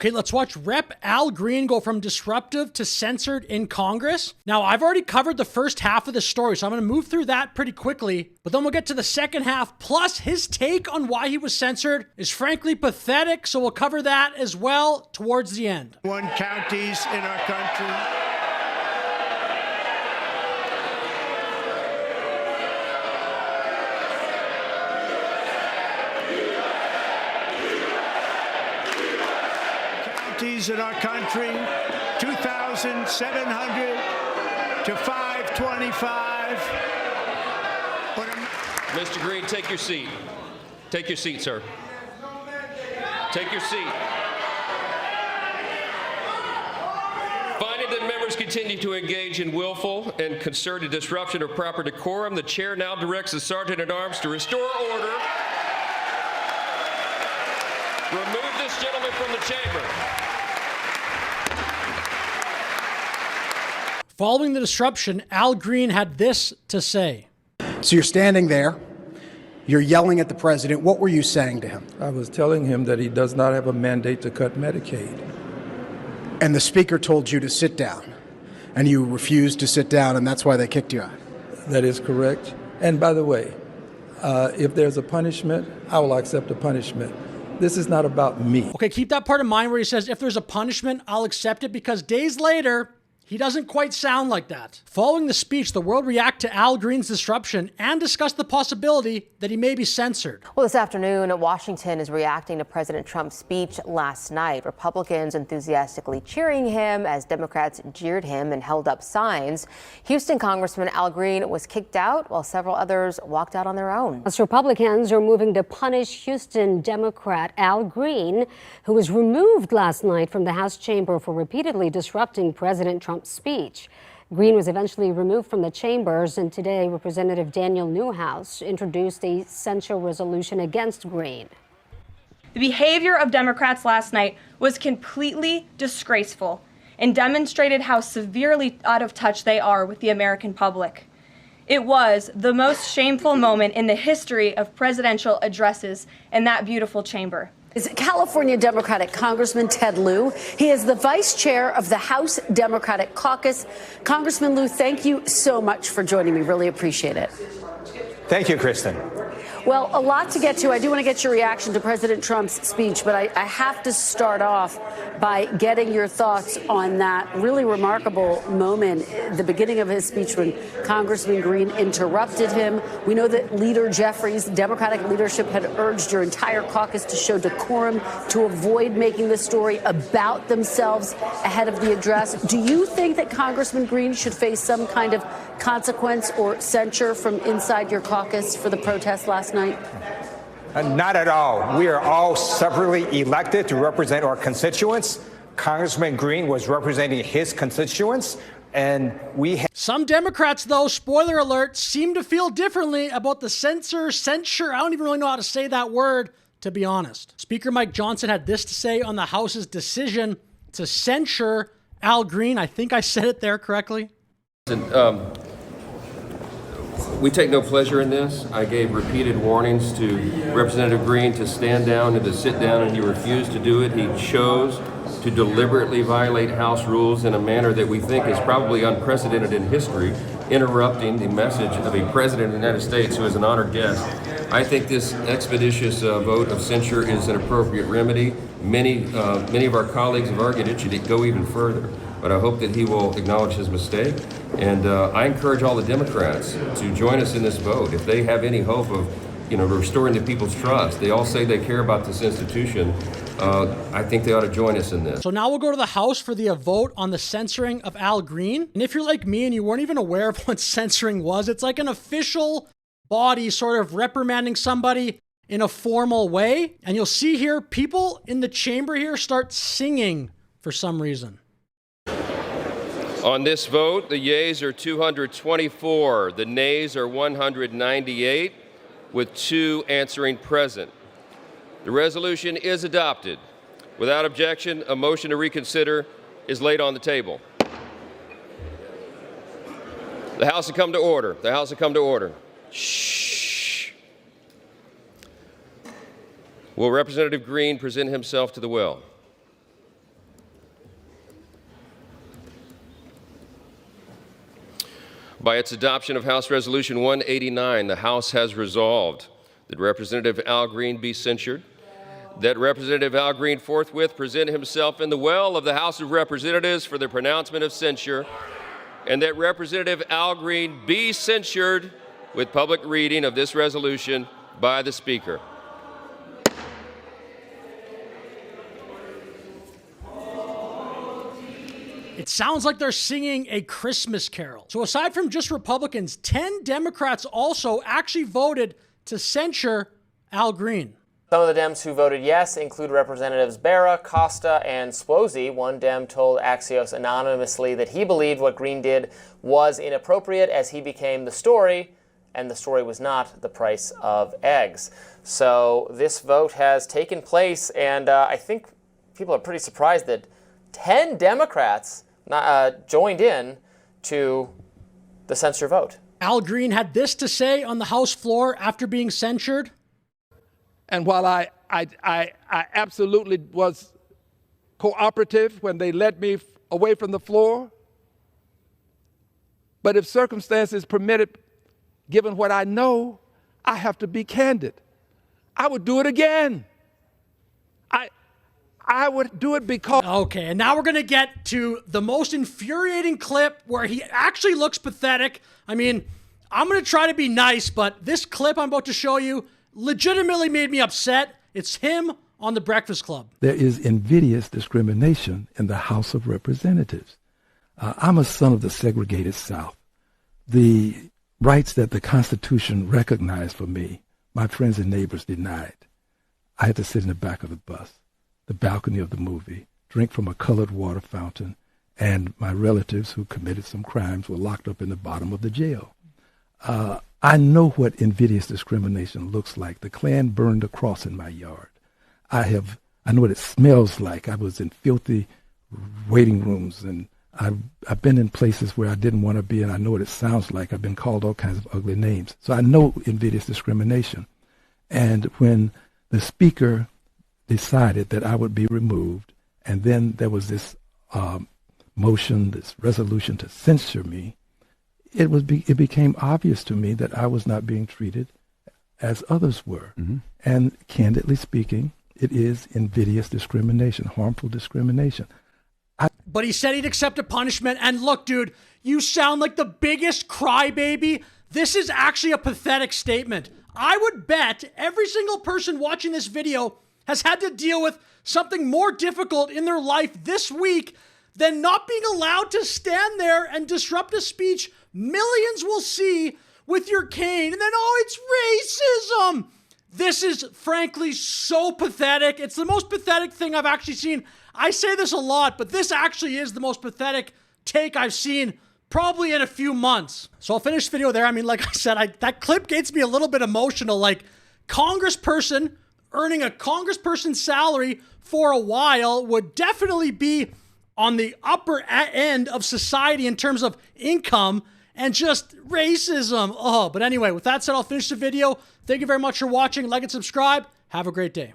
Okay, let's watch Rep. Al Green go from disruptive to censored in Congress. Now, I've already covered the first half of the story, so I'm going to move through that pretty quickly. But then we'll get to the second half. Plus, his take on why he was censored is frankly pathetic, so we'll cover that as well towards the end. One counties in our country. In our country, 2,700 to 525. Mr. Green, take your seat. Take your seat, sir. Take your seat. Finding that members continue to engage in willful and concerted disruption of proper decorum, the chair now directs the Sergeant-at-Arms to restore order. Remove this gentleman from the chamber. Following the disruption, Al Green had this to say. So you're standing there, you're yelling at the president. What were you saying to him? I was telling him that he does not have a mandate to cut Medicaid. And the speaker told you to sit down, and you refused to sit down, and that's why they kicked you out. That is correct. And by the way, if there's a punishment, I will accept a punishment. This is not about me. Okay, keep that part in mind where he says, if there's a punishment, I'll accept it, because days later, he doesn't quite sound like that. Following the speech, the world reacted to Al Green's disruption and discussed the possibility that he may be censored. Well, this afternoon, Washington is reacting to President Trump's speech last night. Republicans enthusiastically cheering him as Democrats jeered him and held up signs. Houston Congressman Al Green was kicked out while several others walked out on their own. As Republicans are moving to punish Houston Democrat Al Green, who was removed last night from the House chamber for repeatedly disrupting President Trump's speech. Green was eventually removed from the chambers, and today Representative Daniel Newhouse introduced a censure resolution against Green. The behavior of Democrats last night was completely disgraceful and demonstrated how severely out of touch they are with the American public. It was the most shameful moment in the history of presidential addresses in that beautiful chamber. Is California Democratic Congressman Ted Lieu. He is the vice chair of the House Democratic Caucus. Congressman Lieu, thank you so much for joining me. Really appreciate it. Thank you, Kristen. Well, a lot to get to. I do want to get your reaction to President Trump's speech, but I have to start off by getting your thoughts on that really remarkable moment, the beginning of his speech when Congressman Green interrupted him. We know that Leader Jeffries, Democratic leadership, had urged your entire caucus to show decorum, to avoid making the story about themselves ahead of the address. Do you think that Congressman Green should face some kind of consequence or censure from inside your caucus for the protest last night? Not at all. We are all separately elected to represent our constituents. Congressman Green was representing his constituents, and we Some Democrats, though, spoiler alert, seem to feel differently about the censure. I don't even really know how to say that word, to be honest. Speaker Mike Johnson had this to say on the House's decision to censure Al Green. I think I said it there correctly. We take no pleasure in this. I gave repeated warnings to Representative Green to stand down and to sit down, and he refused to do it. He chose to deliberately violate House rules in a manner that we think is probably unprecedented in history, interrupting the message of a president of the United States who is an honored guest. I think this expeditious vote of censure is an appropriate remedy. Many of our colleagues have argued it should go even further, but I hope that he will acknowledge his mistake. And I encourage all the Democrats to join us in this vote. If they have any hope of, restoring the people's trust, they all say they care about this institution. I think they ought to join us in this. So now we'll go to the House for the vote on the censoring of Al Green. And if you're like me and you weren't even aware of what censoring was, it's like an official body sort of reprimanding somebody in a formal way. And you'll see here, people in the chamber here start singing for some reason. On this vote, the yeas are 224, the nays are 198, with 2 answering present. The resolution is adopted. Without objection, a motion to reconsider is laid on the table. The House will come to order. The House will come to order. Shh. Will Representative Green present himself to the well? By its adoption of House Resolution 189, the House has resolved that Representative Al Green be censured, that Representative Al Green forthwith present himself in the well of the House of Representatives for the pronouncement of censure, and that Representative Al Green be censured with public reading of this resolution by the Speaker. It sounds like they're singing a Christmas carol. So aside from just Republicans, 10 Democrats also actually voted to censure Al Green. Some of the Dems who voted yes include Representatives Barra, Costa, and Swozey. One Dem told Axios anonymously that he believed what Green did was inappropriate as he became the story, and the story was not the price of eggs. So this vote has taken place, and I think people are pretty surprised that 10 Democrats joined in to the censure vote. Al Green had this to say on the House floor after being censured. And while I absolutely was cooperative when they led me away from the floor, but if circumstances permitted, given what I know, I have to be candid. I would do it again. I would do it because... Okay, and now we're going to get to the most infuriating clip where he actually looks pathetic. I mean, I'm going to try to be nice, but this clip I'm about to show you legitimately made me upset. It's him on The Breakfast Club. There is invidious discrimination in the House of Representatives. I'm a son of the segregated South. The rights that the Constitution recognized for me, my friends and neighbors denied. I had to sit in the back of the bus, the balcony of the movie, drink from a colored water fountain, and my relatives who committed some crimes were locked up in the bottom of the jail. I know what invidious discrimination looks like. The Klan burned a cross in my yard. I know what it smells like. I was in filthy waiting rooms, and I've been in places where I didn't want to be, and I know what it sounds like. I've been called all kinds of ugly names. So I know invidious discrimination. And when the Speaker decided that I would be removed, and then there was this motion, this resolution to censure me, it became obvious to me that I was not being treated as others were. Mm-hmm. And candidly speaking, it is invidious discrimination, harmful discrimination. But he said he'd accept a punishment. And look, dude, you sound like the biggest crybaby. This is actually a pathetic statement. I would bet every single person watching this video has had to deal with something more difficult in their life this week than not being allowed to stand there and disrupt a speech millions will see with your cane, and then, oh, it's racism. This is frankly so pathetic. It's the most pathetic thing I've actually seen. I say this a lot, but this actually is the most pathetic take I've seen probably in a few months. So I'll finish the video there. I mean, like I said, that clip gets me a little bit emotional. Like, congressperson earning a congressperson salary for a while would definitely be on the upper end of society in terms of income, and just racism. Oh, but anyway, with that said, I'll finish the video. Thank you very much for watching. Like and subscribe. Have a great day.